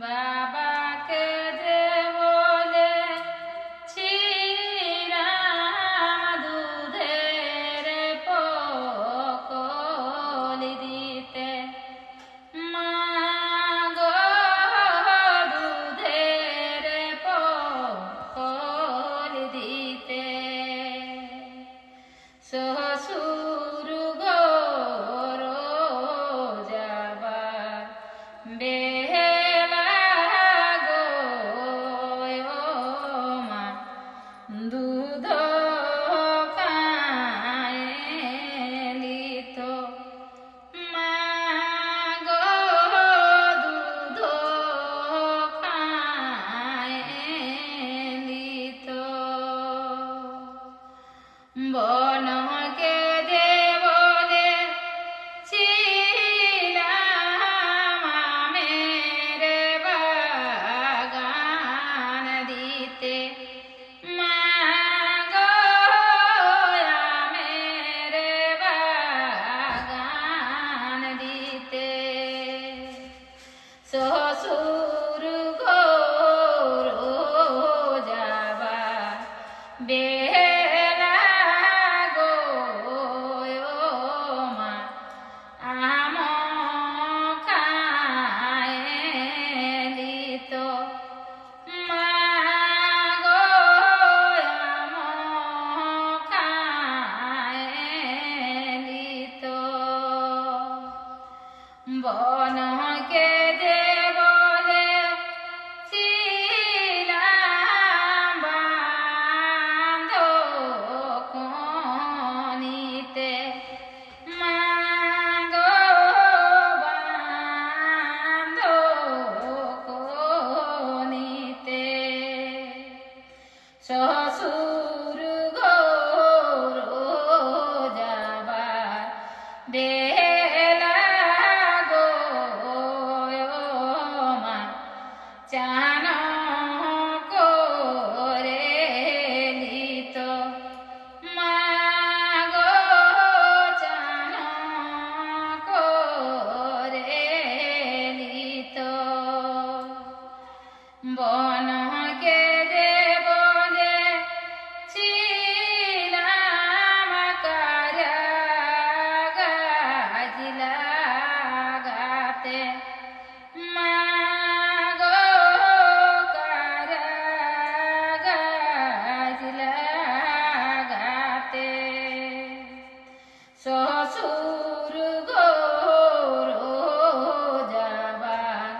বাবাকে যে বলেছিলাম দুধের পকলি দিতে, মা গো দুধের পকলি দিতে, শ্বশুর গো যাবার বেলা গো মা দুধ খাইলি তো, মা গো দুধ খাইলি তো, বনকে যে বলেছিলাম আমের বাগান দিতে, মা গো আমের বাগান দিতে, শ্বশুর গো যাবার বেলা গো মা আম খাইলি তো, মা গো আম খাইলি তো, বনকে যে বলেছিলাম বাঁধকনিতে, মা গো বাঁধকনিতে, শ্বশুর গো যাবার বেলা গো মা চান করেলি তো, মা গো চান করেলি তো, বনকে যে বলেছিলাম কারা গাছ লাগাতে, মা গো কারা গাছ লাগাতে, শ্বশুর গো যাবার